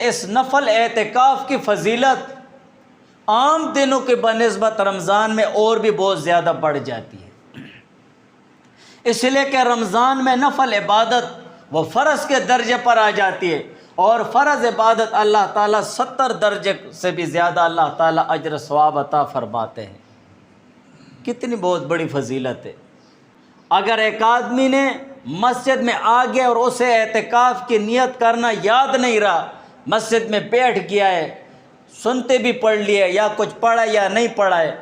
اس نفل اعتکاف کی فضیلت عام دنوں کے بنسبت رمضان میں اور بھی بہت زیادہ بڑھ جاتی ہے، اس لیے کہ رمضان میں نفل عبادت وہ فرض کے درجے پر آ جاتی ہے، اور فرض عبادت اللہ تعالیٰ 70 درجے سے بھی زیادہ اللہ تعالیٰ اجر ثواب عطا فرماتے ہیں۔ کتنی بہت بڑی فضیلت ہے۔ اگر ایک آدمی نے مسجد میں آ گیا اور اسے اعتکاف کی نیت کرنا یاد نہیں رہا، مسجد میں بیٹھ گیا ہے، سنتے بھی پڑھ لیے یا کچھ پڑھا یا نہیں پڑھا ہے،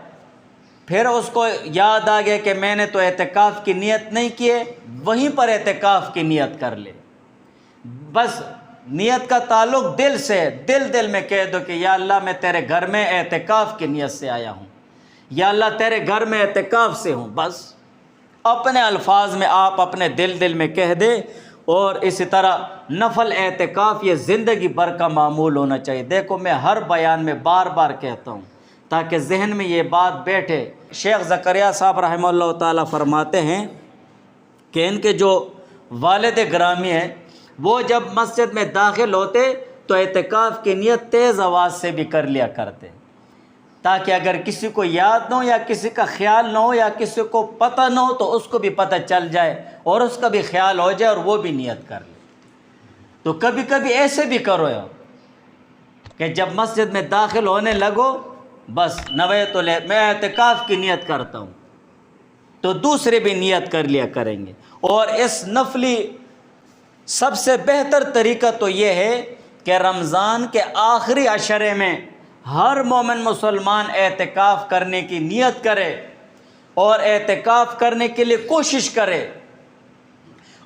پھر اس کو یاد آ گیا کہ میں نے تو اعتکاف کی نیت نہیں کی ہے، وہیں پر اعتکاف کی نیت کر لے۔ بس نیت کا تعلق دل سے ہے، دل میں کہہ دو کہ یا اللہ میں تیرے گھر میں اعتکاف کی نیت سے آیا ہوں، یا اللہ تیرے گھر میں اعتکاف سے ہوں، بس اپنے الفاظ میں آپ اپنے دل میں کہہ دے۔ اور اسی طرح نفل اعتکاف یہ زندگی بھر کا معمول ہونا چاہیے۔ دیکھو میں ہر بیان میں بار بار کہتا ہوں تاکہ ذہن میں یہ بات بیٹھے۔ شیخ زکریا صاحب رحمہ اللہ تعالیٰ فرماتے ہیں کہ ان کے جو والد گرامی ہیں وہ جب مسجد میں داخل ہوتے تو اعتکاف کی نیت تیز آواز سے بھی کر لیا کرتے، تاکہ اگر کسی کو یاد نہ ہو یا کسی کا خیال نہ ہو یا کسی کو پتہ نہ ہو تو اس کو بھی پتہ چل جائے اور اس کا بھی خیال ہو جائے اور وہ بھی نیت کر لے۔ تو کبھی کبھی ایسے بھی کرو کہ جب مسجد میں داخل ہونے لگو بس نویت میں اعتکاف کی نیت کرتا ہوں، تو دوسرے بھی نیت کر لیا کریں گے۔ اور اس نفلی سب سے بہتر طریقہ تو یہ ہے کہ رمضان کے آخری عشرے میں ہر مومن مسلمان اعتکاف کرنے کی نیت کرے اور اعتکاف کرنے کے لیے کوشش کرے۔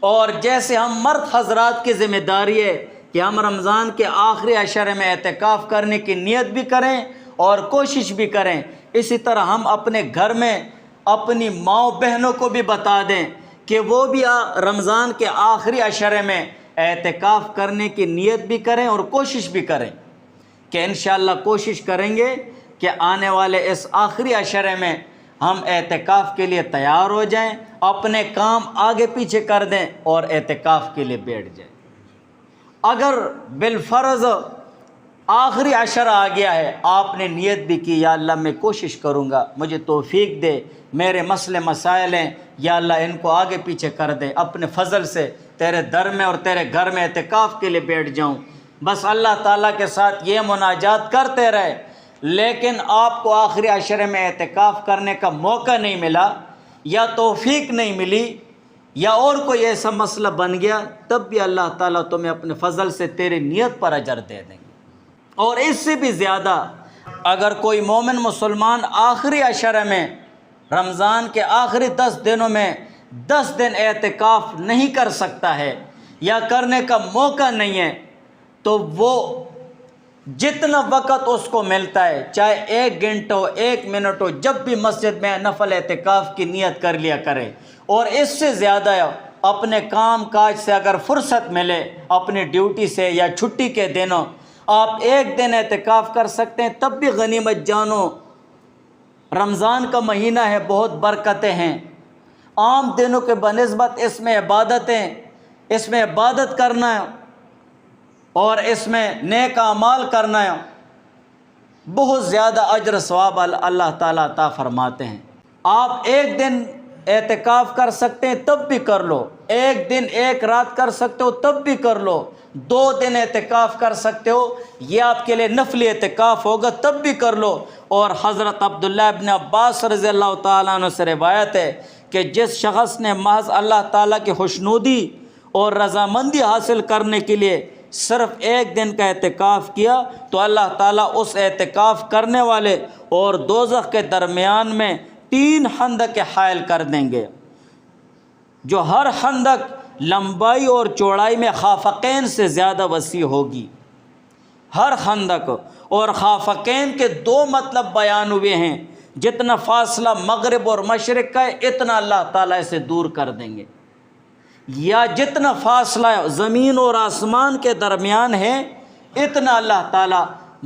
اور جیسے ہم مرد حضرات کی ذمہ داری ہے کہ ہم رمضان کے آخری عشرے میں اعتکاف کرنے کی نیت بھی کریں اور کوشش بھی کریں، اسی طرح ہم اپنے گھر میں اپنی ماؤں بہنوں کو بھی بتا دیں کہ وہ بھی رمضان کے آخری عشرے میں اعتکاف کرنے کی نیت بھی کریں اور کوشش بھی کریں، کہ انشاءاللہ کوشش کریں گے کہ آنے والے اس آخری عشرے میں ہم اعتکاف کے لیے تیار ہو جائیں، اپنے کام آگے پیچھے کر دیں اور اعتکاف کے لیے بیٹھ جائیں۔ اگر بالفرض آخری عشرہ آ گیا ہے، آپ نے نیت بھی کی یا اللہ میں کوشش کروں گا، مجھے توفیق دے، میرے مسئلے مسائل ہیں یا اللہ ان کو آگے پیچھے کر دے، اپنے فضل سے تیرے در میں اور تیرے گھر میں اعتکاف کے لیے بیٹھ جاؤں، بس اللہ تعالیٰ کے ساتھ یہ مناجات کرتے رہے، لیکن آپ کو آخری عشرے میں اعتکاف کرنے کا موقع نہیں ملا یا توفیق نہیں ملی یا اور کوئی ایسا مسئلہ بن گیا، تب بھی اللہ تعالیٰ تمہیں اپنے فضل سے تیری نیت پر اجر دے دیں گے۔ اور اس سے بھی زیادہ اگر کوئی مومن مسلمان آخری عشرے میں رمضان کے آخری 10 دنوں میں 10 دن اعتکاف نہیں کر سکتا ہے یا کرنے کا موقع نہیں ہے، تو وہ جتنا وقت اس کو ملتا ہے، چاہے 1 گھنٹہ ہو 1 منٹ ہو، جب بھی مسجد میں نفل اعتکاف کی نیت کر لیا کرے۔ اور اس سے زیادہ اپنے کام کاج سے اگر فرصت ملے، اپنی ڈیوٹی سے یا چھٹی کے دنوں آپ 1 دن اعتکاف کر سکتے ہیں، تب بھی غنیمت جانو۔ رمضان کا مہینہ ہے، بہت برکتیں ہیں، عام دنوں کے بنسبت اس میں عبادتیں، اس میں عبادت کرنا ہے اور اس میں نیک اعمال کرنا ہے، بہت زیادہ اجر ثواب اللہ تعالیٰ عطا فرماتے ہیں۔ آپ 1 دن اعتکاف کر سکتے ہیں تب بھی کر لو، 1 دن 1 رات کر سکتے ہو تب بھی کر لو، 2 دن اعتکاف کر سکتے ہو، یہ آپ کے لیے نفلی اعتکاف ہوگا تب بھی کر لو۔ اور حضرت عبداللہ ابن عباس رضی اللہ تعالیٰ عنہ سے روایت ہے کہ جس شخص نے محض اللہ تعالیٰ کی خوشنودی اور رضامندی حاصل کرنے کے لیے صرف 1 دن کا اعتکاف کیا تو اللہ تعالیٰ اس اعتکاف کرنے والے اور دوزخ کے درمیان میں 3 خندق حائل کر دیں گے، جو ہر خندق لمبائی اور چوڑائی میں خافقین سے زیادہ وسیع ہوگی۔ ہر خندق اور خافقین کے 2 مطلب بیان ہوئے ہیں، جتنا فاصلہ مغرب اور مشرق کا ہے اتنا اللہ تعالیٰ اسے دور کر دیں گے، یا جتنا فاصلہ زمین اور آسمان کے درمیان ہے اتنا اللہ تعالیٰ۔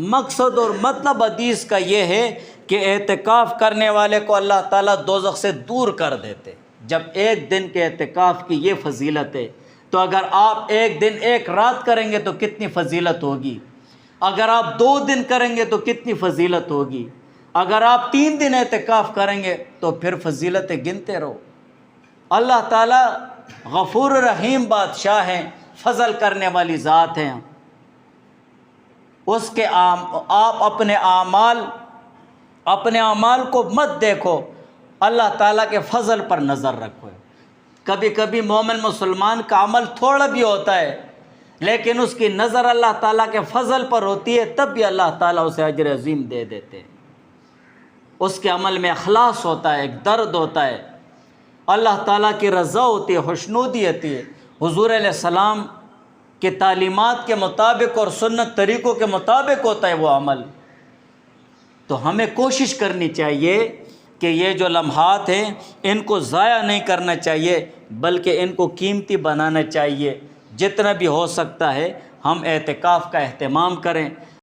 مقصد اور مطلب حدیث کا یہ ہے کہ اعتکاف کرنے والے کو اللہ تعالیٰ دوزخ سے دور کر دیتے۔ جب 1 دن کے اعتکاف کی یہ فضیلت ہے تو اگر آپ 1 دن 1 رات کریں گے تو کتنی فضیلت ہوگی۔ اگر آپ 2 دن کریں گے تو کتنی فضیلت ہوگی، اگر آپ 3 دن اعتکاف کریں گے تو پھر فضیلتیں گنتے رہو۔ اللہ تعالیٰ غفور رحیم بادشاہ ہیں، فضل کرنے والی ذات ہیں۔ اس کے آپ اپنے اعمال کو مت دیکھو، اللہ تعالیٰ کے فضل پر نظر رکھو۔ کبھی کبھی مومن مسلمان کا عمل تھوڑا بھی ہوتا ہے لیکن اس کی نظر اللہ تعالیٰ کے فضل پر ہوتی ہے، تب بھی اللہ تعالیٰ اسے اجر عظیم دے دیتے ہیں۔ اس کے عمل میں اخلاص ہوتا ہے، ایک درد ہوتا ہے، اللہ تعالیٰ کی رضا ہوتی ہے، خوشنودی ہوتی ہے، حضور علیہ السلام کے تعلیمات کے مطابق اور سنت طریقوں کے مطابق ہوتا ہے وہ عمل۔ تو ہمیں کوشش کرنی چاہیے کہ یہ جو لمحات ہیں ان کو ضائع نہیں کرنا چاہیے بلکہ ان کو قیمتی بنانا چاہیے۔ جتنا بھی ہو سکتا ہے ہم اعتکاف کا اہتمام کریں۔